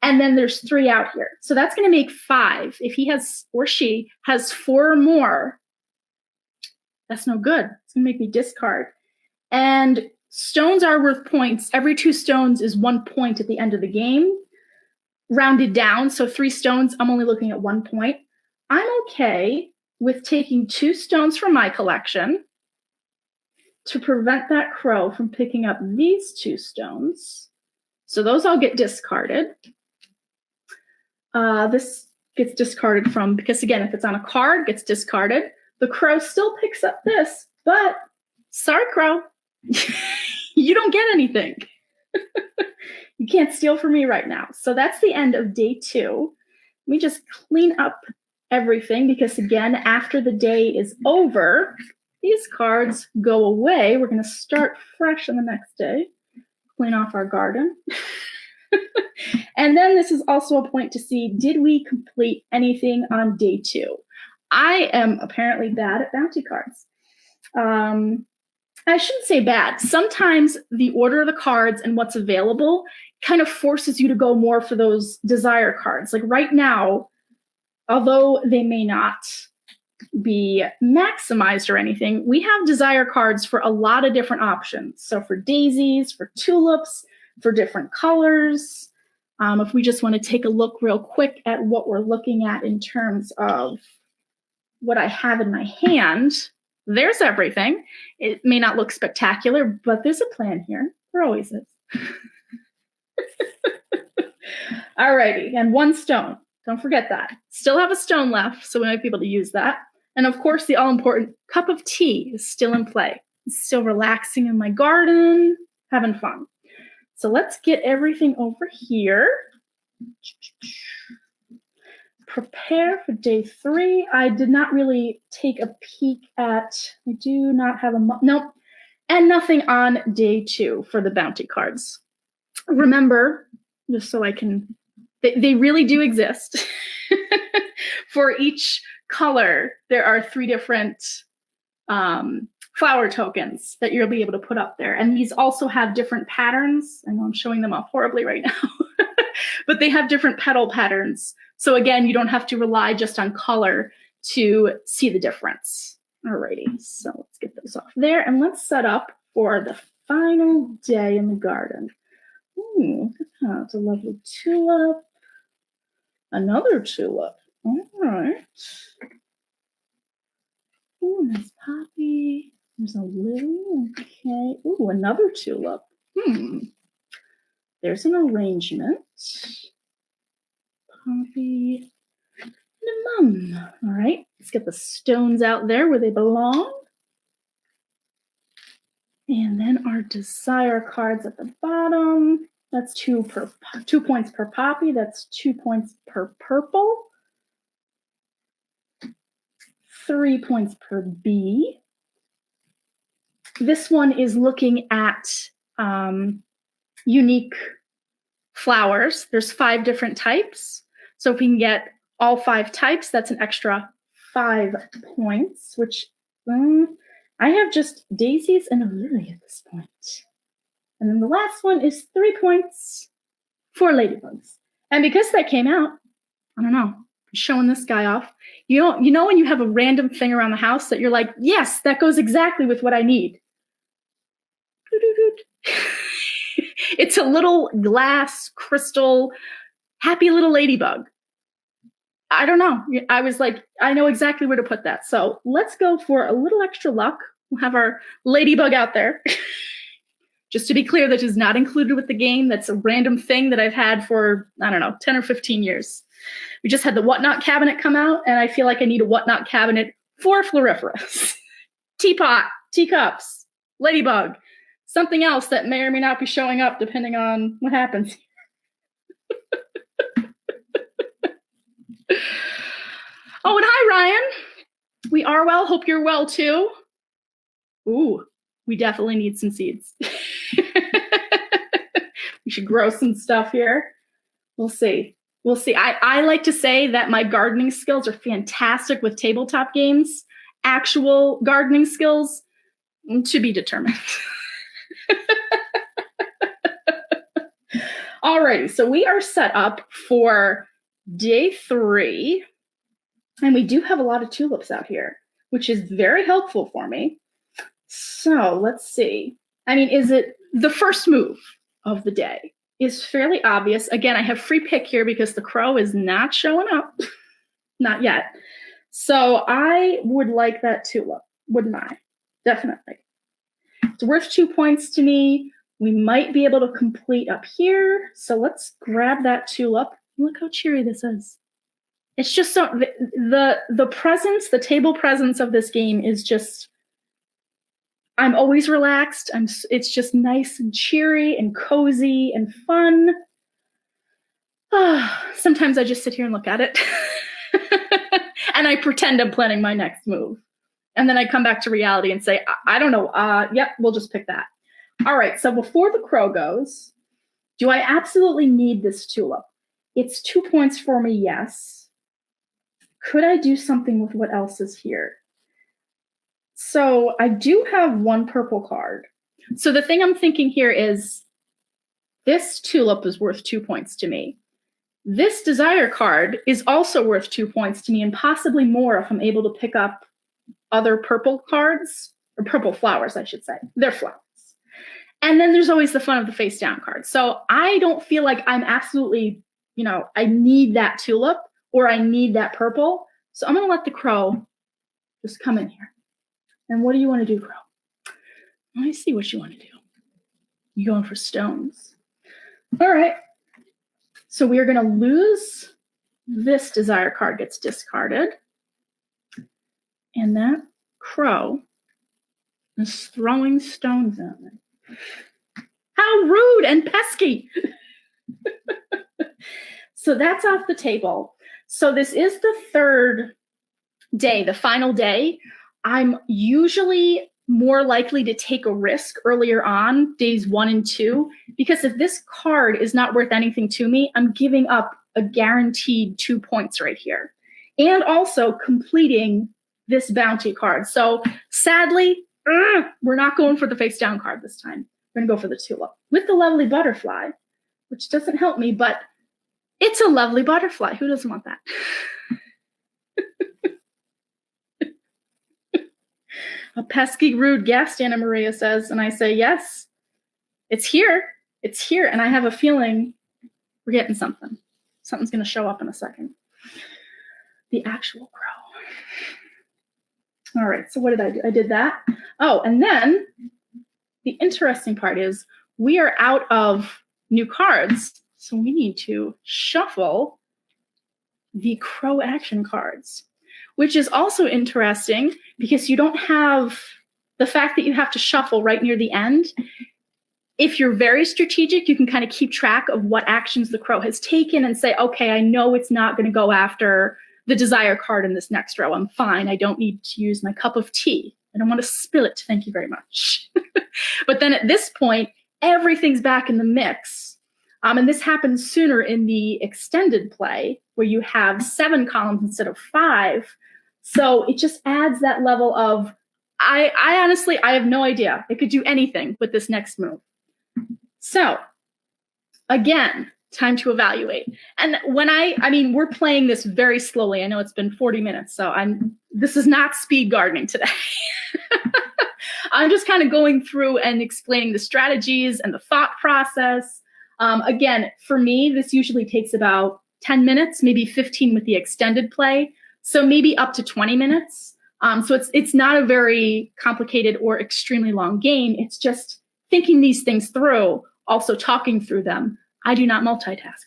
And then there's 3 out here. So that's going to make 5. If he has, or she has 4 or more, that's no good. It's going to make me discard. And stones are worth points. Every 2 stones is 1 point at the end of the game, rounded down. So 3 stones, I'm only looking at 1 point. I'm okay with taking 2 stones from my collection to prevent that crow from picking up these 2 stones. So those all get discarded. This gets discarded from, because again, if it's on a card, gets discarded. The crow still picks up this, but sorry, crow, you don't get anything. You can't steal from me right now. So that's the end of day 2. Let me just clean up everything because again, after the day is over, these cards go away. We're going to start fresh on the next day. Clean off our garden. And then this is also a point to see, did we complete anything on day 2? I am apparently bad at bounty cards. I shouldn't say bad. Sometimes the order of the cards and what's available kind of forces you to go more for those desire cards. Like right now, although they may not be maximized or anything, we have desire cards for a lot of different options. So for daisies, for tulips, for different colors. If we just want to take a look real quick at what we're looking at in terms of what I have in my hand, there's everything. It may not look spectacular, but there's a plan here. There always is. Alrighty, and 1 stone. Don't forget that. Still have a stone left, so we might be able to use that. And of course, the all-important cup of tea is still in play. I'm still relaxing in my garden, having fun. So let's get everything over here. Prepare for day 3. I did not really take a peek at, I do not have nope, and nothing on day 2 for the bounty cards. Remember, just so I can, they really do exist. For each color, there are 3 different flower tokens that you'll be able to put up there. And these also have different patterns. I know I'm showing them off horribly right now, but they have different petal patterns. So again, you don't have to rely just on color to see the difference. Alrighty, so let's get those off there and let's set up for the final day in the garden. Ooh, look at that, it's a lovely tulip. Another tulip, all right. Ooh, nice poppy. There's a lily, okay. Ooh, another tulip. There's an arrangement. Poppy. Mum. All right, let's get the stones out there where they belong. And then our desire cards at the bottom. That's 2 points per poppy. That's 2 points per purple. 3 points per bee. This one is looking at unique flowers. There's 5 different types. So if we can get all 5 types, that's an extra 5 points, which I have just daisies and a lily at this point. And then the last one is 3 points for ladybugs. And because that came out, I don't know, showing this guy off. You know when you have a random thing around the house that you're like, yes, that goes exactly with what I need. It's a little glass crystal, happy little ladybug. I don't know. I was like, I know exactly where to put that. So let's go for a little extra luck. We'll have our ladybug out there. Just to be clear, that is not included with the game. That's a random thing that I've had for, I don't know, 10 or 15 years. We just had the Whatnot cabinet come out, and I feel like I need a Whatnot cabinet for Floriferous. Teapot, teacups, ladybug, something else that may or may not be showing up depending on what happens. Oh, and hi, Ryan. We are well. Hope you're well, too. Ooh, we definitely need some seeds. We should grow some stuff here. We'll see. We'll see. I like to say that my gardening skills are fantastic with tabletop games. Actual gardening skills, to be determined. Alrighty, so we are set up for day 3. And we do have a lot of tulips out here, which is very helpful for me. So let's see. I mean, is it the first move of the day is fairly obvious. Again, I have free pick here because the crow is not showing up. Not yet. So I would like that tulip, wouldn't I? Definitely. It's worth 2 points to me. We might be able to complete up here. So let's grab that tulip. Look how cheery this is. It's just so the presence, the table presence of this game is just, I'm always relaxed. It's just nice and cheery and cozy and fun. Sometimes I just sit here and look at it. And I pretend I'm planning my next move. And then I come back to reality and say, I don't know. Yep, we'll just pick that. All right, so before the crow goes, do I absolutely need this tulip? It's 2 points for me, yes. Could I do something with what else is here? So I do have 1 purple card. So the thing I'm thinking here is this tulip is worth 2 points to me. This desire card is also worth 2 points to me, and possibly more if I'm able to pick up other purple cards, or purple flowers, I should say. They're flowers. And then there's always the fun of the face down card. So I don't feel like I'm absolutely, I need that tulip or I need that purple. So I'm going to let the crow just come in here. And what do you want to do, crow? Let me see what you want to do. You going for stones. All right. So we are going to lose this desire card gets discarded. And that crow is throwing stones at me. How rude and pesky. So that's off the table. So this is the 3rd day, the final day. I'm usually more likely to take a risk earlier on, days 1 and 2, because if this card is not worth anything to me, I'm giving up a guaranteed 2 points right here. And also completing this bounty card. So sadly, we're not going for the face down card this time. We're gonna go for the tulip with the lovely butterfly, which doesn't help me, but it's a lovely butterfly. Who doesn't want that? A pesky, rude guest, Anna Maria says, and I say, yes, it's here. It's here, and I have a feeling we're getting something. Something's going to show up in a second. The actual crow. All right, so what did I do? I did that. Oh, and then the interesting part is we are out of new cards, so we need to shuffle the crow action cards, which is also interesting because you don't have the fact that you have to shuffle right near the end. If you're very strategic, you can kind of keep track of what actions the crow has taken and say, okay, I know it's not going to go after the desire card in this next row. I'm fine. I don't need to use my cup of tea. I don't want to spill it. Thank you very much. But then at this point, everything's back in the mix. And this happens sooner in the extended play where you have 7 columns instead of 5. So it just adds that level of, I honestly, I have no idea. It could do anything with this next move. So again, time to evaluate. And when I mean, we're playing this very slowly. I know it's been 40 minutes, so this is not speed gardening today. I'm just kind of going through and explaining the strategies and the thought process. Again, for me, this usually takes about 10 minutes, maybe 15 with the extended play. So maybe up to 20 minutes. So it's not a very complicated or extremely long game. It's just thinking these things through, also talking through them. I do not multitask.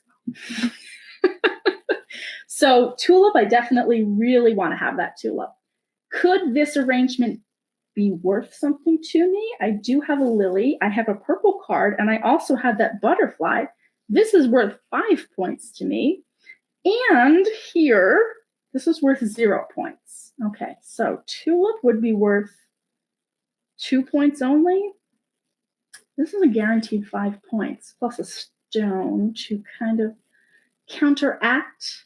So tulip, I definitely really want to have that tulip. Could this arrangement be worth something to me? I do have a lily, I have a purple card, and I also have that butterfly. This is worth 5 points to me. And here, this is worth 0 points. Okay, so tulip would be worth 2 points only. This is a guaranteed 5 points, plus a stone to kind of counteract.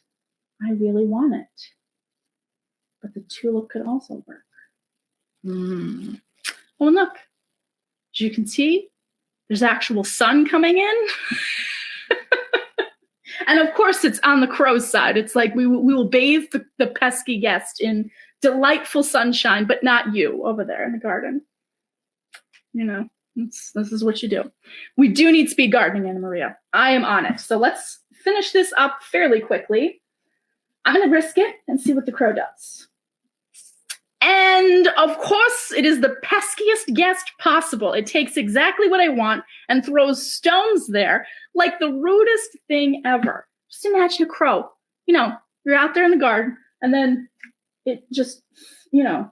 I really want it. But the tulip could also work. Oh, and look, as you can see, there's actual sun coming in. And of course, it's on the crow's side. It's like we will bathe the pesky guest in delightful sunshine, but not you over there in the garden. You know, this is what you do. We do need speed gardening, Anna Maria. I am on it. So let's finish this up fairly quickly. I'm going to risk it and see what the crow does. And of course, it is the peskiest guest possible. It takes exactly what I want and throws stones there like the rudest thing ever. Just imagine a crow. You know, you're out there in the garden, and then it just, you know,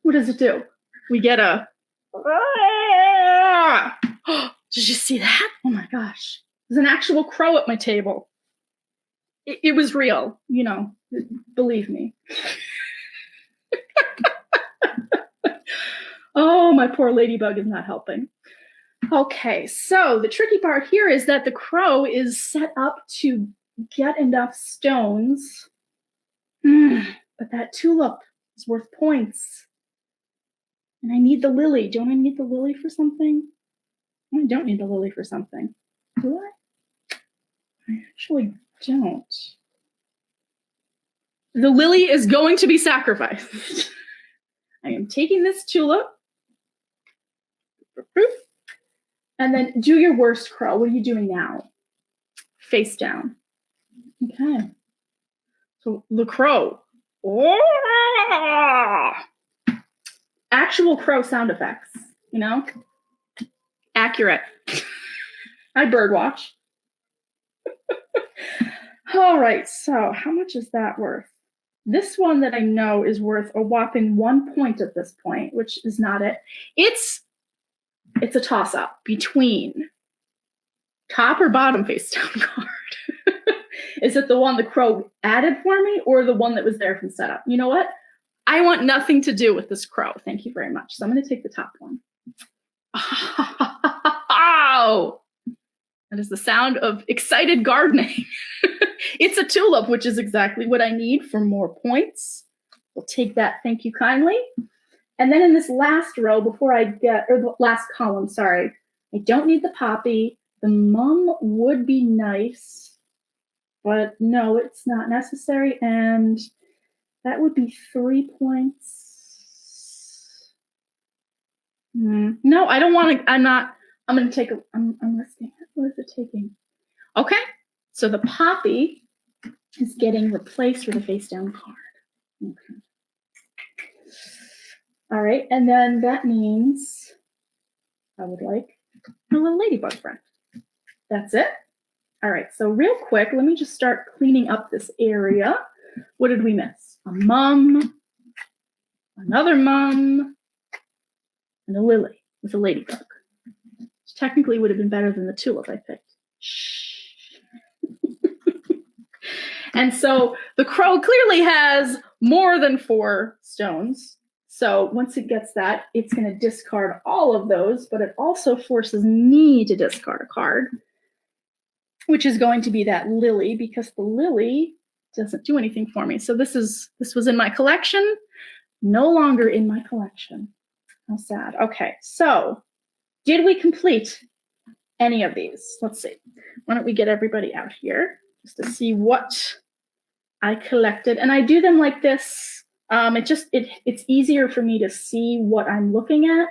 what does it do? We get a... Did you see that? Oh my gosh. There's an actual crow at my table. It was real, you know, believe me. Oh, my poor ladybug is not helping. Okay, so the tricky part here is that the crow is set up to get enough stones. But that tulip is worth points. And I need the lily. Don't I need the lily for something? I don't need the lily for something. Do I? I actually don't. The lily is going to be sacrificed. I am taking this tulip. And then do your worst, crow. What are you doing now? Face down. Okay. So the crow. Actual crow sound effects, you know? Accurate. I birdwatch. All right, so how much is that worth? This one that I know is worth a whopping 1 point at this point, which is not it. It's a toss-up between top or bottom face down card. Is it the one the crow added for me or the one that was there from setup? You know what? I want nothing to do with this crow. Thank you very much. So I'm going to take the top one. Oh! That is the sound of excited gardening. It's a tulip, which is exactly what I need for more points. We'll take that. Thank you kindly. And then in this last row, before I get, or the last column, sorry, I don't need the poppy. The mum would be nice, but no, it's not necessary. And that would be 3 points. No, I don't want to, I'm going to take I'm risking it. What is it taking? Okay, so the poppy is getting replaced with a face down card. Okay. All right, and then that means I would like a little ladybug friend. That's it. All right, so real quick, let me just start cleaning up this area. What did we miss? A mum, another mum, and a lily with a ladybug. Which technically would have been better than the tulip I picked. Shh. And so the crow clearly has more than 4 stones. So once it gets that, it's going to discard all of those, but it also forces me to discard a card, which is going to be that lily, because the lily doesn't do anything for me. So this was in my collection, no longer in my collection. How sad. Okay, so did we complete any of these? Let's see. Why don't we get everybody out here just to see what I collected. And I do them like this. It's easier for me to see what I'm looking at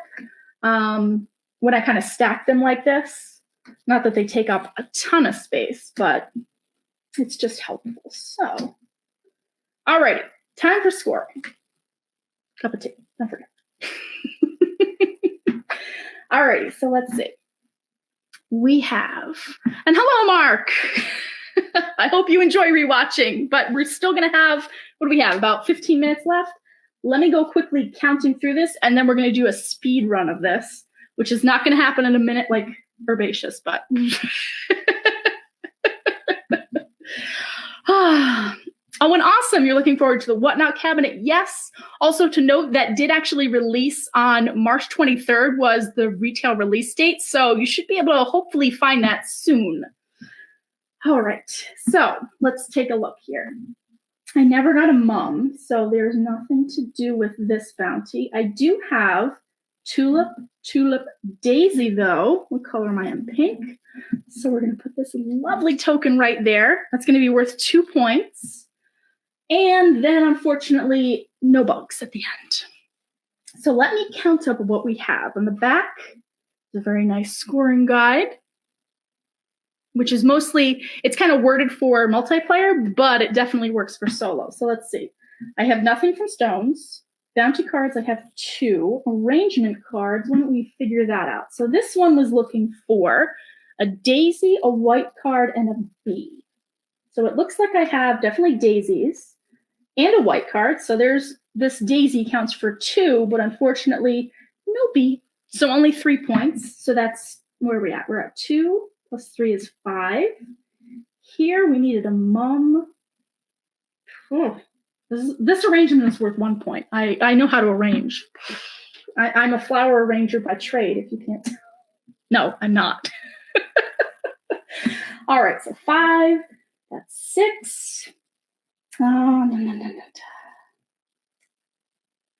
when I kind of stack them like this. Not that they take up a ton of space, but it's just helpful. So, all right, time for scoring. Cup of tea, don't forget. All righty, so let's see. We have, and hello, Mark. I hope you enjoy rewatching, but we're still going to have, what do we have, about 15 minutes left? Let me go quickly counting through this, and then we're going to do a speed run of this, which is not going to happen in a minute like Herbaceous, but... Oh, and awesome. You're looking forward to the Whatnot cabinet. Yes. Also to note that did actually release on March 23rd was the retail release date. So you should be able to hopefully find that soon. All right. So let's take a look here. I never got a mum, so there's nothing to do with this bounty. I do have tulip, daisy though. What color am I in? Pink. So we're going to put this lovely token right there. That's going to be worth 2 points. And then, unfortunately, no bugs at the end. So let me count up what we have. On the back, is a very nice scoring guide, which is mostly, it's kind of worded for multiplayer, but it definitely works for solo. So let's see. I have nothing from stones. Bounty cards, I have 2. Arrangement cards, why don't we figure that out? So this one was looking for a daisy, a white card, and a bee. So it looks like I have definitely daisies and a white card. So there's this daisy counts for 2, but unfortunately, no bee. So only 3 points. So that's where we're at. We're at 2 plus 3 is 5. Here we needed a mum. Oh, this arrangement is worth 1 point. I know how to arrange. I'm a flower arranger by trade, if you can't tell. No, I'm not. All right, so 5. That's 6.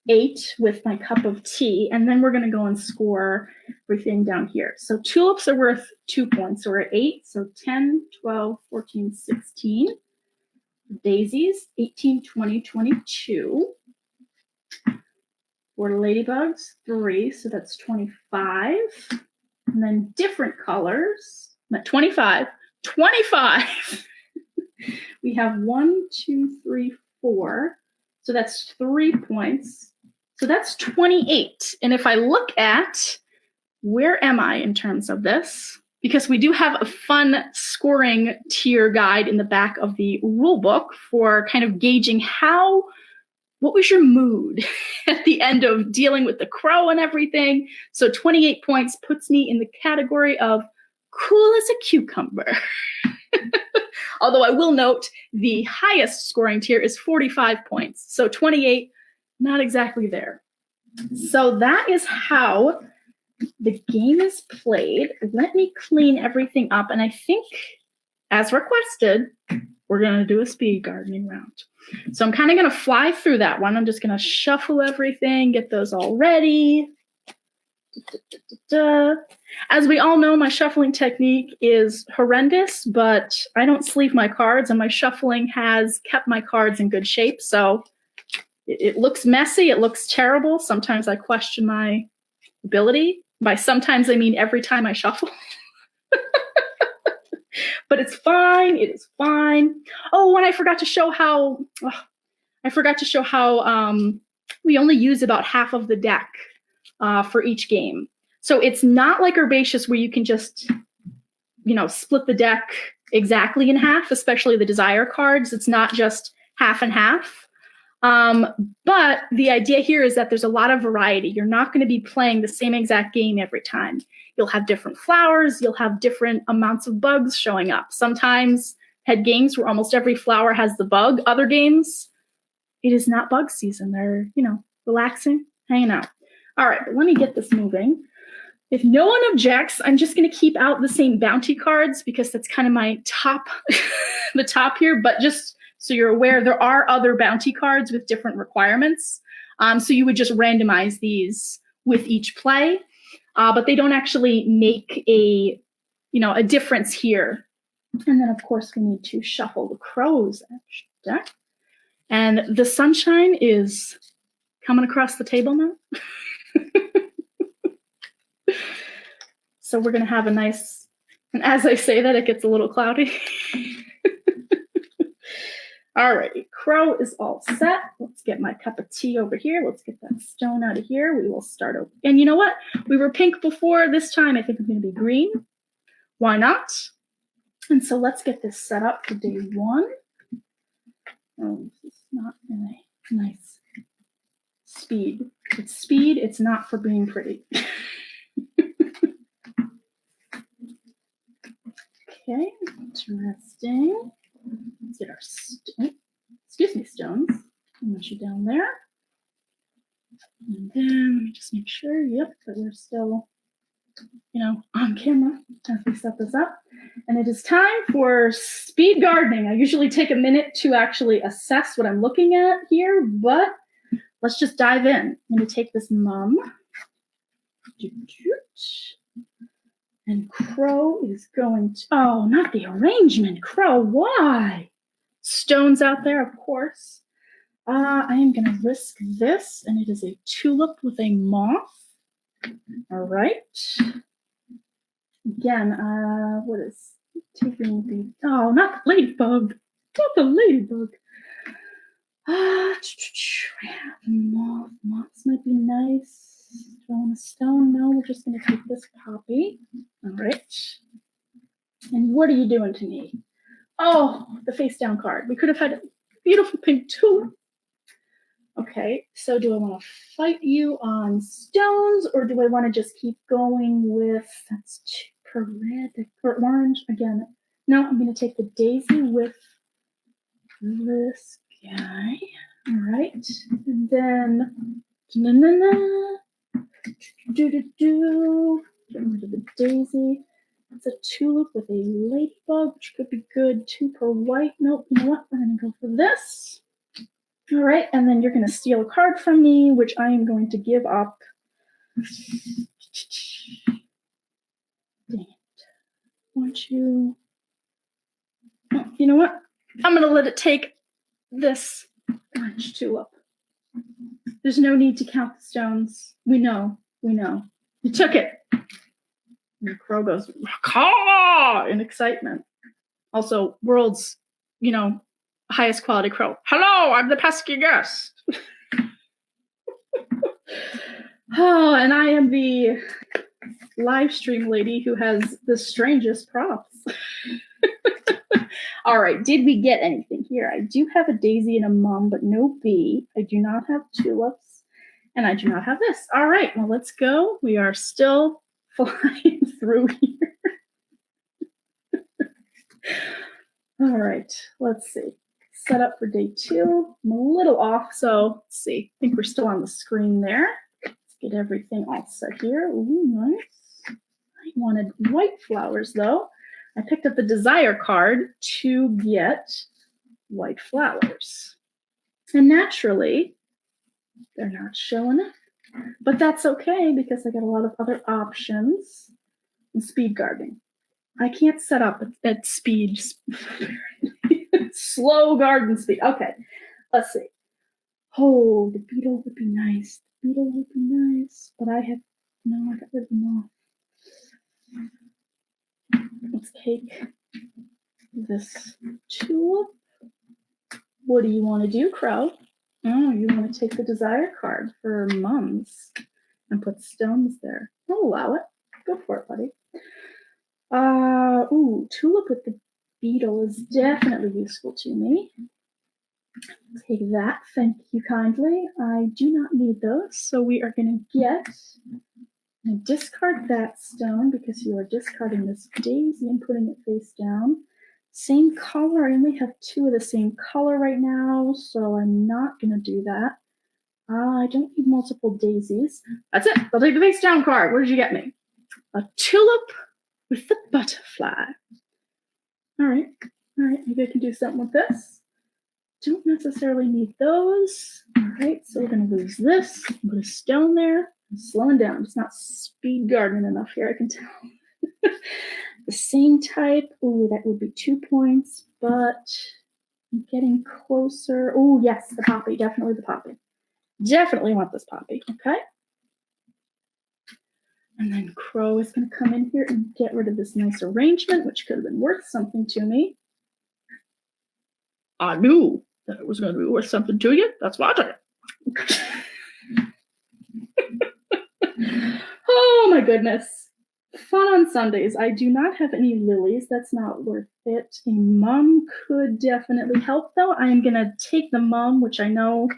8 with my cup of tea, and then we're going to go and score everything down here. So tulips are worth 2 points, so we're at 8, so 10, 12, 14, 16. Daisies, 18, 20, 22. For ladybugs, 3, so that's 25. And then different colors, 25. We have 1, 2, 3, 4. So that's 3 points. So that's 28. And if I look at where am I in terms of this, because we do have a fun scoring tier guide in the back of the rule book for kind of gauging what was your mood at the end of dealing with the crow and everything. So 28 points puts me in the category of cool as a cucumber. Although I will note the highest scoring tier is 45 points. So 28, not exactly there. So that is how the game is played. Let me clean everything up. And I think, as requested, we're going to do a speed gardening round. So I'm kind of going to fly through that one. I'm just going to shuffle everything, get those all ready. As we all know, my shuffling technique is horrendous, but I don't sleeve my cards, and my shuffling has kept my cards in good shape. So it looks messy. It looks terrible. Sometimes I question my ability. By sometimes, I mean every time I shuffle. But it's fine. It is fine. Oh, and I forgot to show how we only use about half of the deck for each game. So it's not like Herbaceous where you can just, split the deck exactly in half, especially the desire cards. It's not just half and half. But the idea here is that there's a lot of variety. You're not going to be playing the same exact game every time. You'll have different flowers. You'll have different amounts of bugs showing up. Sometimes had games where almost every flower has the bug. Other games, it is not bug season. They're, relaxing, hanging out. All right, let me get this moving. If no one objects, I'm just going to keep out the same bounty cards because that's kind of my top, the top here. But just so you're aware, there are other bounty cards with different requirements. So you would just randomize these with each play, but they don't actually make a difference here. And then, of course, we need to shuffle the Crow's deck. And the sunshine is coming across the table now. So we're going to have a nice, and as I say that, it gets a little cloudy. All righty, Crow is all set. Let's get my cup of tea over here. Let's get that stone out of here. We will start over. And you know what? We were pink before. This time I think I'm going to be green. Why not? And so let's get this set up for day one. Oh, this is not really nice. Speed. It's speed. It's not for being pretty. Okay, interesting. Let's get our stones. Mush you down there. And then let me just make sure, yep, that we're still, on camera as we set this up. And it is time for speed gardening. I usually take a minute to actually assess what I'm looking at here, but let's just dive in. I'm going to take this mum. And Crow is going to, oh, not the arrangement. Crow, why? Stones out there, of course. I am going to risk this, and it is a tulip with a moth. All right. Again, what is taking the, oh, not the ladybug. Not the ladybug. I have moth. Moths might be nice. Do I want a stone? No, we're just going to take this poppy. All right. And what are you doing to me? Oh, the face down card. We could have had a beautiful pink tulip. Okay, so do I want to fight you on stones, or do I want to just keep going with, that's super red or orange again? No, I'm going to take the daisy with this guy. All right, and then get rid of the daisy. It's a tulip with a ladybug, which could be good. 2 per white. Nope, you know what? We're going to go for this. All right, and then you're going to steal a card from me, which I am going to give up. Dang it. Want you? Oh, you know what? I'm going to let it take this orange tulip. There's no need to count the stones. We know. You took it. And the Crow goes, caw, in excitement. Also, world's, highest quality crow. Hello, I'm the pesky guest. Oh, and I am the live stream lady who has the strangest props. All right, did we get anything here? I do have a daisy and a mum, but no bee. I do not have tulips, and I do not have this. All right, well, let's go. We are still flying through here. All right, let's see. Set up for day 2. I'm a little off, so let's see. I think we're still on the screen there. Let's get everything all set here. Ooh, nice. I wanted white flowers, though. I picked up the desire card to get white flowers. And naturally, they're not showing up. But that's okay, because I got a lot of other options in speed gardening. I can't set up at speed. Slow garden speed. Okay, let's see. Oh, the beetle would be nice. The beetle would be nice, but I got rid of them all. Let's take this tulip. What do you want to do, Crow? Oh, you want to take the desire card for mums and put stones there. I'll allow it. Go for it, buddy. Ooh, tulip with the beetle is definitely useful to me. Take that, thank you kindly. I do not need those, so we are going to discard that stone because you are discarding this daisy and putting it face down. Same color, I only have 2 of the same color right now, so I'm not going to do that. I don't need multiple daisies. That's it, I'll take the face down card. What did you get me? A tulip with the butterfly. All right, maybe I can do something with this. Don't necessarily need those. All right, so we're going to lose this. Put a stone there. I'm slowing down. It's not speed gardening enough here, I can tell. The same type. Ooh, that would be 2 points, but I'm getting closer. Oh, yes, the poppy. Definitely the poppy. Definitely want this poppy. Okay. And then Crow is going to come in here and get rid of this nice arrangement, which could have been worth something to me. I knew that it was going to be worth something to you. That's why I took it. Oh my goodness. Fun on Sundays. I do not have any lilies. That's not worth it. A mum could definitely help, though. I am going to take the mum, which I know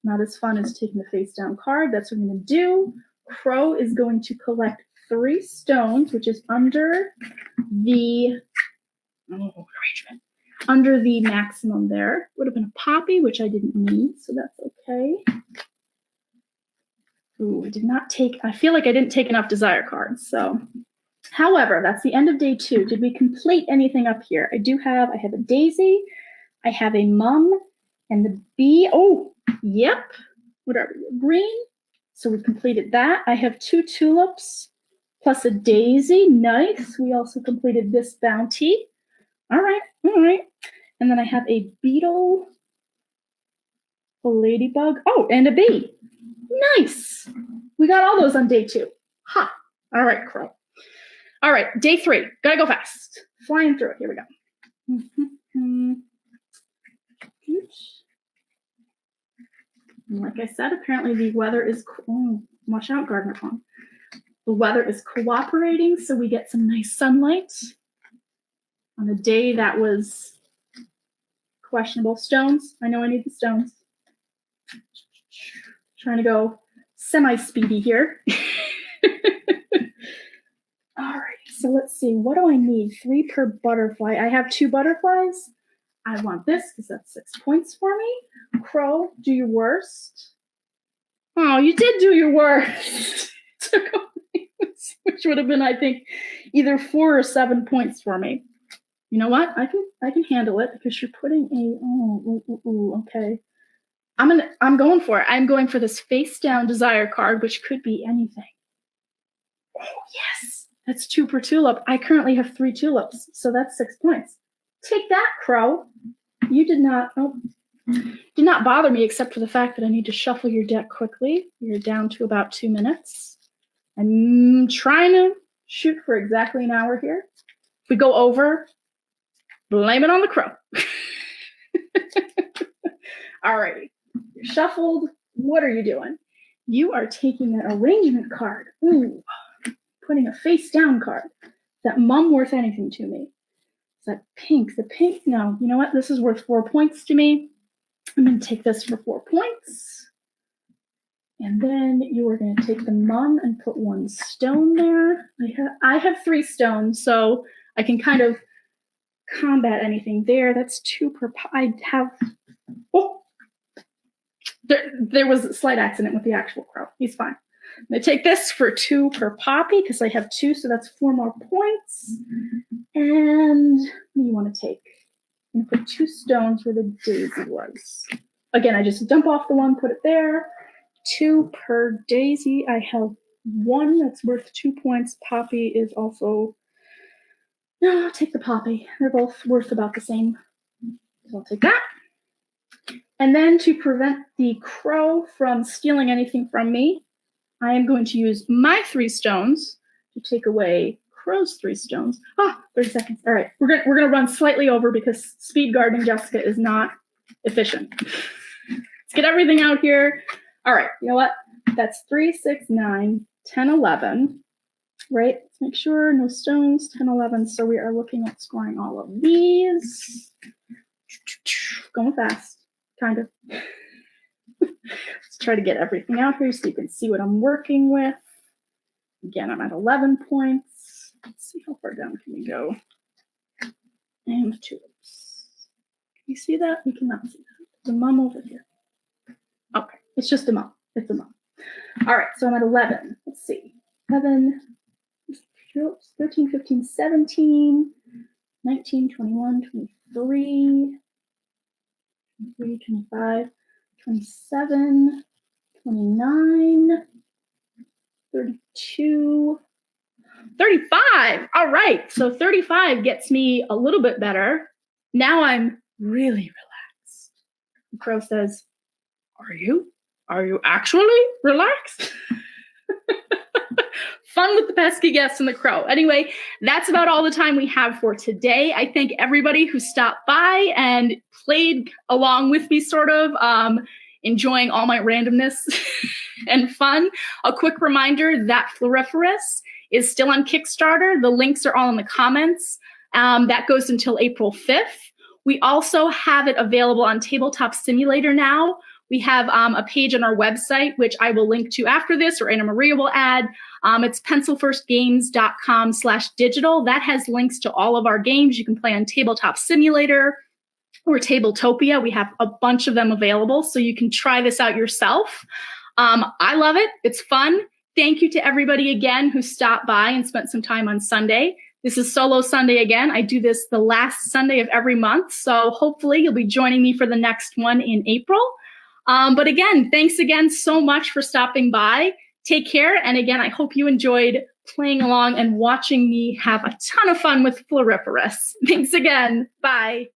not as fun as taking the face down card. That's what I'm going to do. Crow is going to collect 3 stones, which is under the arrangement. Under the maximum there. Would have been a poppy, which I didn't need, so that's okay. Ooh, I did not take, I feel like I didn't take enough desire cards, so. However, that's the end of day 2. Did we complete anything up here? I have a daisy, I have a mum, and the bee. Oh, yep. What are we? Green. So we completed that. I have 2 tulips plus a daisy. Nice. We also completed this bounty. All right. And then I have a beetle, a ladybug. Oh, and a bee. Nice. We got all those on day 2. Ha. All right, Crow. All right, day 3. Gotta go fast. Flying through it. Here we go. Like I said, apparently the weather is, watch out, Gardener Pond. The weather is cooperating, so we get some nice sunlight on a day that was questionable. Stones, I know I need the stones. Trying to go semi-speedy here. All right, so let's see, what do I need? 3 per butterfly. I have 2 butterflies. I want this because that's 6 points for me. Crow, do your worst. Oh, you did do your worst. Which would have been, I think, either 4 or 7 points for me. You know what? I can handle it because you're putting a okay. I'm going for it. I'm going for this face down desire card, which could be anything. Oh yes, that's 2 per tulip. I currently have 3 tulips, so that's 6 points. Take that, Crow. You did not bother me except for the fact that I need to shuffle your deck quickly. You're down to about 2 minutes. I'm trying to shoot for exactly an hour here. If we go over, blame it on the Crow. All right, you're shuffled. What are you doing? You are taking an arrangement card. Ooh, putting a face down card. Is that mum worth anything to me? Is that pink? The pink? No, you know what? This is worth 4 points to me. I'm going to take this for 4 points. And then you are going to take the mum and put 1 stone there. I have 3 stones, so I can kind of combat anything there. That's 2 per. I have. Oh, there was a slight accident with the actual Crow. He's fine. I'm going to take this for 2 per poppy because I have 2, so that's 4 more points. And what do you want to take? I'm going to put 2 stones where the daisy was. Again, I just dump off the 1, put it there. 2 per daisy. I have 1 that's worth 2 points. Poppy is also. No, I'll take the poppy. They're both worth about the same. So I'll take that. And then to prevent the Crow from stealing anything from me, I am going to use my 3 stones to take away Crow's 3 stones. 30 seconds. All right, we're gonna run slightly over because speed gardening Jessica is not efficient. Let's get everything out here. All right, you know what? That's 3, 6, 9, 10, 11, right? make sure no stones, 10, 11. So we are looking at scoring all of these. Going fast, kind of. Let's try to get everything out here so you can see what I'm working with. Again, I'm at 11 points. Let's see how far down can we go. And tulips. Can you see that? You cannot see that. There's a mum over here. Okay, it's just a mum. It's a mum. All right, so I'm at 11. Let's see. 11, 13, 15, 17, 19, 21, 23, 25, 27, 29, 32, 35. All right, so 35 gets me a little bit better. Now I'm really relaxed. The crow says, "Are you? Are you actually relaxed?" Fun with the pesky guests and the crow. Anyway, that's about all the time we have for today. I thank everybody who stopped by and played along with me, sort of, enjoying all my randomness and fun. A quick reminder that Floriferous is still on Kickstarter. The links are all in the comments. That goes until April 5th. We also have it available on Tabletop Simulator now. We have a page on our website, which I will link to after this, or Anna Maria will add. It's pencilfirstgames.com/digital. That has links to all of our games. You can play on Tabletop Simulator or Tabletopia. We have a bunch of them available, so you can try this out yourself. I love it. It's fun. Thank you to everybody again who stopped by and spent some time on Sunday. This is Solo Sunday again. I do this the last Sunday of every month, so hopefully you'll be joining me for the next one in April. But again, thanks again so much for stopping by. Take care. And again, I hope you enjoyed playing along and watching me have a ton of fun with Floriferous. Thanks again. Bye.